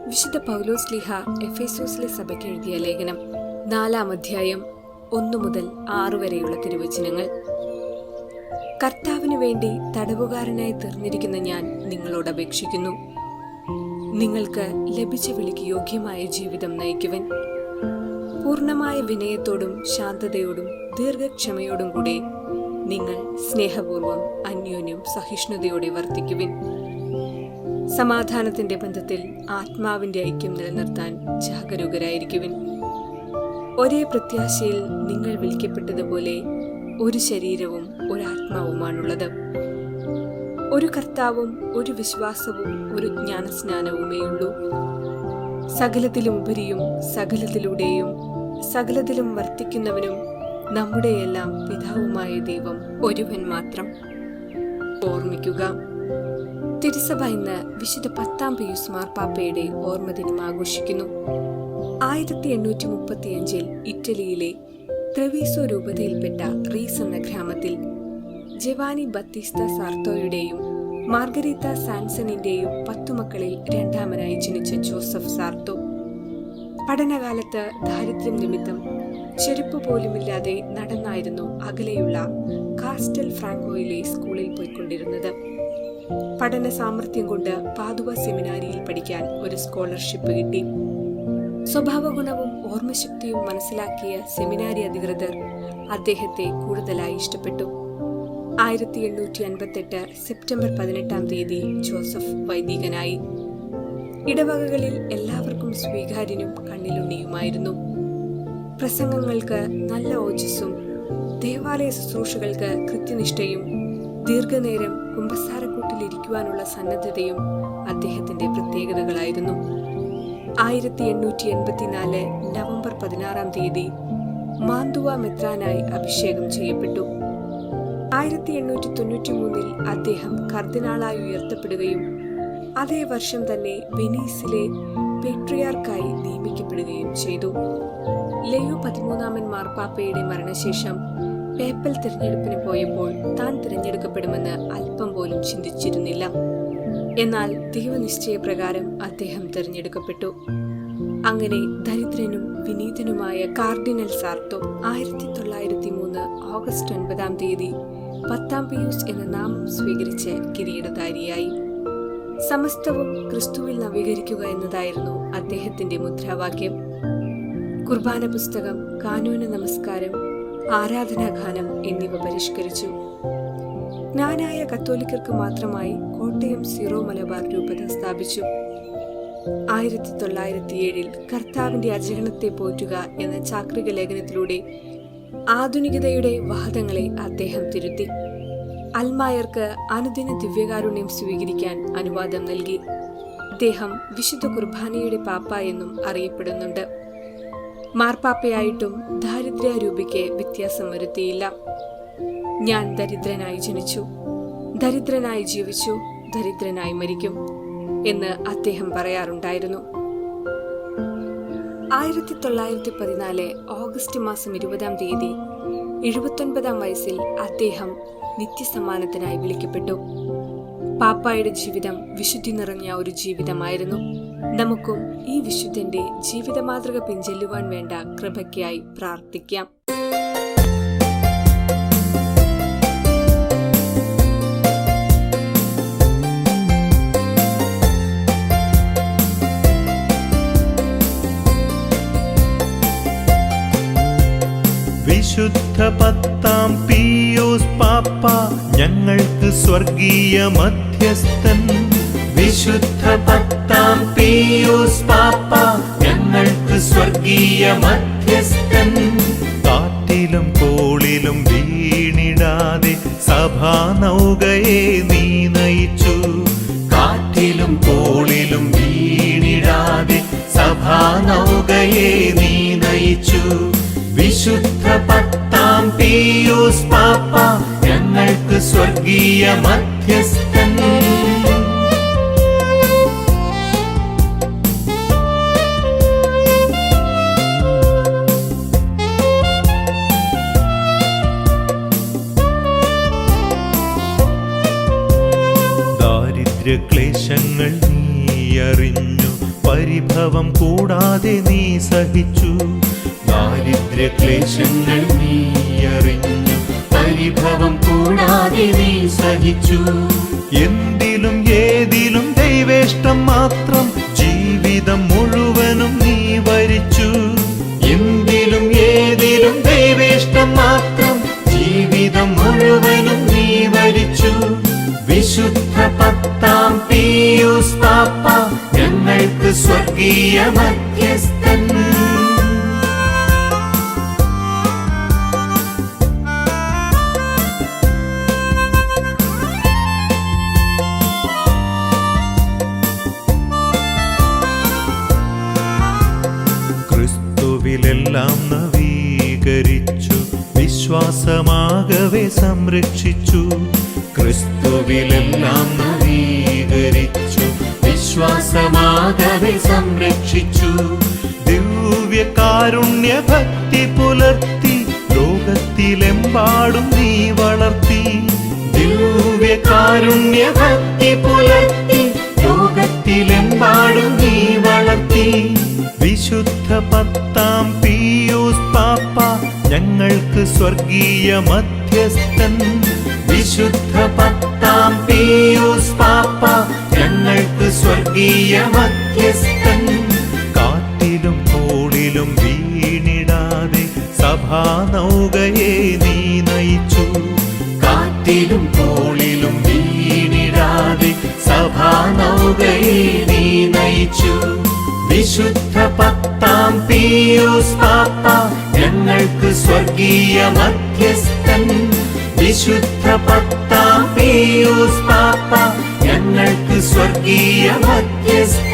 വിശുദ്ധ പൗലോസ് ശ്ലീഹ എഫേസോസിലെ സഭയ്ക്ക് എഴുതിയ ലേഖനം 4-ാം അധ്യായം 1 മുതൽ 6 വരെയുള്ള തിരുവചനങ്ങൾ. കർത്താവിനു വേണ്ടി തടവുകാരനായി തീർന്നിരിക്കുന്ന ഞാൻ നിങ്ങളോട് അപേക്ഷിക്കുന്നു. നിങ്ങൾക്ക് ലഭിച്ച വിളിക്ക് യോഗ്യമായ ജീവിതം നയിക്കുവൻ. പൂർണ്ണമായ വിനയത്തോടും ശാന്തതയോടും ദീർഘക്ഷമയോടും കൂടെ നിങ്ങൾ സ്നേഹപൂർവം അന്യോന്യം സഹിഷ്ണുതയോടെ വർത്തിക്കുവിൻ. സമാധാനത്തിന്റെ ബന്ധത്തിൽ ആത്മാവിന്റെ ഐക്യം നിലനിർത്താൻ ജാഗരൂകരായിരിക്കുവിൻ. ഒരേ പ്രത്യാശയിൽ നിങ്ങൾ വിളിക്കപ്പെട്ടതുപോലെ ഒരു ശരീരവും ഒരാത്മാവുമാണുള്ളത്. ഒരു കർത്താവും ഒരു വിശ്വാസവും ഒരു ജ്ഞാനസ്നാനവുമേയുള്ളൂ. സകലത്തിലും ഉപരിയും സകലത്തിലൂടെയും സകലത്തിലും വർത്തിക്കുന്നവനും നമ്മുടെയെല്ലാം പിതാവുമായ ദൈവം ഒരുവൻ മാത്രം. ഓർമ്മിക്കുക, തിരുസഭ ഇന്ന് വിശുദ്ധ 10-ാം പിയൂസ് മാർപ്പാപ്പയുടെ ഓർമ്മദിനം ആഘോഷിക്കുന്നു. 1835 ഇറ്റലിയിലെ ട്രെവീസോ രൂപതയിൽപ്പെട്ട റീസ് എന്ന ഗ്രാമത്തിൽ ജവാനി ബത്തിസ്ത സാർത്തോയുടെയും മാർഗരീത്ത സാൻസണിന്റെയും 10 മക്കളിൽ രണ്ടാമനായി ജനിച്ച ജോസഫ് സാർത്തോ പഠനകാലത്ത് ദാരിദ്ര്യം നിമിത്തം ചെരുപ്പ് പോലുമില്ലാതെ നടന്നായിരുന്നു അകലെയുള്ള കാസ്റ്റൽ ഫ്രാങ്കോയിലെ സ്കൂളിൽ പോയിക്കൊണ്ടിരുന്നത്. പഠന സാമർഥ്യം കൊണ്ട് പാദുവ സെമിനാരിയിൽ പഠിക്കാൻ ഒരു സ്കോളർഷിപ്പ് കിട്ടി. സ്വഭാവഗുണവും ഓർമ്മശക്തിയും മനസ്സിലാക്കിയ സെമിനാരി അധികൃതർ അദ്ദേഹത്തെ കൂടുതലായി ഇഷ്ടപ്പെട്ടു. 1858 സെപ്റ്റംബർ 18-ാം തീയതി ജോസഫ് വൈദികനായി. ഇടവകകളിൽ എല്ലാവർക്കും സ്വീകാര്യനും കണ്ണിലുണ്ണിയുമായിരുന്നു. പ്രസംഗങ്ങൾക്ക് നല്ല ഓജസ്സും ദേവാലയ ശുശ്രൂഷകൾക്ക് കൃത്യനിഷ്ഠയും ദീർഘനേരം കുമ്പസാരക്കൂട്ടിലിരിക്കുവാനുള്ള സന്നദ്ധതയും അദ്ദേഹത്തിന്റെ പ്രത്യേകതകളായിരുന്നു. 1884 നവംബർ 16-ാം തീയതി മാന്തുവ മെത്രാനായി അഭിഷേകം ചെയ്യപ്പെട്ടു. 1893 അദ്ദേഹം കർദിനാളായി ഉയർത്തപ്പെടുകയും അതേ വർഷം തന്നെ വെനീസിലെ പേട്രിയാർക്കായി നിയമിക്കപ്പെടുകയും ചെയ്തു. ലയോ 13-ാമൻ മാർപ്പാപ്പയുടെ മരണശേഷം പേപ്പൽ തിരഞ്ഞെടുപ്പിന് പോയപ്പോൾ താൻ തിരഞ്ഞെടുക്കപ്പെടുമെന്ന് അല്പം പോലും ചിന്തിച്ചിരുന്നില്ല. എന്നാൽ ദൈവനിശ്ചയപ്രകാരം അദ്ദേഹം തിരഞ്ഞെടുക്കപ്പെട്ടു. അങ്ങനെ ദരിദ്രനും വിനീതനുമായ കാർഡിനൽ സാർത്തോ 1903 ഓഗസ്റ്റ് 9-ാം തീയതി 10-ാം പിയൂസ് എന്ന നാമം സ്വീകരിച്ച് കിരീടധാരിയായി. സമസ്തവും ക്രിസ്തുവിൽ നവീകരിക്കുക എന്നതായിരുന്നു അദ്ദേഹത്തിന്റെ മുദ്രാവാക്യം. കുർബാന പുസ്തകം, കാനൂന നമസ്കാരം, ആരാധനാഗാനം എന്നിവ പരിഷ്കരിച്ചു. ജ്ഞാനായ കത്തോലിക്കർക്ക് മാത്രമായി കോട്ടയം സീറോ മലബാർ രൂപത സ്ഥാപിച്ചു. 1907 കർത്താവിന്റെ അജഗണത്തെ പോറ്റുക എന്ന ചാക്രിക ലേഖനത്തിലൂടെ ആധുനികതയുടെ വാദങ്ങളെ അദ്ദേഹം തിരുത്തി. അൽമായർക്ക് അനുദിന ദിവ്യകാരുണ്യം സ്വീകരിക്കാൻ അനുവാദം നൽകി. അദ്ദേഹം വിശുദ്ധ കുർബാനയുടെ പാപ്പ എന്നും അറിയപ്പെടുന്നുണ്ട്. മാർപ്പാപ്പയായിട്ടും ദാരിദ്ര്യാരൂപിക്ക് വ്യത്യാസം വരുത്തിയില്ല. ഞാൻ ദരിദ്രനായി ജനിച്ചു, ദരിദ്രനായി ജീവിച്ചു, ദരിദ്രനായി മരിക്കും എന്ന് അദ്ദേഹം പറയാറുണ്ടായിരുന്നു. 1914 ഓഗസ്റ്റ് മാസം 20-ാം തീയതി 79-ാം വയസ്സിൽ അദ്ദേഹം നിത്യസമ്മാനത്തിനായി വിളിക്കപ്പെട്ടു. പാപ്പായുടെ ജീവിതം വിശുദ്ധി നിറഞ്ഞ ഒരു ജീവിതമായിരുന്നു. നമുക്കും ഈ വിശുദ്ധന്റെ ജീവിത മാതൃക പിൻചെല്ലുവാൻ വേണ്ട കൃപയ്ക്കായി പ്രാർത്ഥിക്കാം. വിശുദ്ധ 10-ാം പിയൂസ് പാപ്പ ഞങ്ങൾക്ക് സ്വർഗീയ മധ്യസ്ഥൻ. വിശുദ്ധ 10-ാം പിയൂസ് പാപ്പ ഞങ്ങൾക്ക് സ്വർഗീയ മധ്യസ്ഥൻ. കാറ്റിലും കോളിലും വീണിടാതെ സഭാനൗകയെ നീ നയിച്ചു. കാറ്റിലും കോളിലും വീണിടാതെ സഭാനൗകയെ നീ നയിച്ചു. വിശുദ്ധ 10-ാം പിയൂസ് പാപ്പ ഞങ്ങൾക്ക് സ്വർഗീയ മധ്യസ്ഥൻ. ദാരിദ്ര്യക്ലേശങ്ങൾ നീ അറിഞ്ഞു, പരിഭവം കൂടാതെ നീ സഹിച്ചു. ദാരിദ്ര്യ ക്ലേശങ്ങൾ നീ അറിഞ്ഞു, പരിഭവം കൂടാതെ നീ സഹിച്ചു. എന്തിലും ഏതിലും ദൈവേഷ്ടം മാത്രം, ജീവിതം മുഴുവനും നീ വരിച്ചു. എന്തിലും ഏതിലും ദൈവേഷ്ടം മാത്രം, ജീവിതം മുഴുവനും നീ വരിച്ചു. വിശുദ്ധ പത്താം പീയൂസ് പാപ്പ ഞങ്ങൾക്ക് സ്വർഗീയ മധ്യസ്ഥൻ. ക്രിസ്തുവിലെല്ലാം നവീകരിച്ചു, വിശ്വാസമാകവെ സംരക്ഷിച്ചു. ക്രിസ്തുവിലെല്ലാം നവീകരിച്ചു, വിശ്വാസമാകവെ സംരക്ഷിച്ചു. ദിവ്യകാരുണ്യ ഭക്തി പുലർത്തി ലോകത്തിലെമ്പാടും നീ വളർത്തി. ദിവ്യകാരുണ്യ ഭക്തി പുലർത്തി ലോകത്തിലെമ്പാടും നീ വളർത്തി. വിശുദ്ധ പത്താം പീയൂസ് പാപ്പ ഞങ്ങൾക്ക് സ്വർഗീയ മധ്യസ്ഥൻ. വിശുദ്ധ പത്താം പീയൂസ് പാപ്പ ഞങ്ങൾക്ക് സ്വർഗീയ മധ്യസ്ഥൻ. കാറ്റിലും കോളിലും വീണിടാതെ സഭാനൗകയെ നീ നയിച്ചു. കാറ്റിലും കോളിലും വീണിടാതെ സഭാനൗകയെ നീ നയിച്ചു. വിശുദ്ധ പത്താം പീയൂസ് പാപ്പ ഞങ്ങൾക്ക് സ്വർഗീയ മധ്യസ്ഥൻ. വിശുദ്ധ പത്താം പീയൂസ് പാപ്പ ഞങ്ങൾക്ക് സ്വർഗീയ മധ്യസ്ഥൻ.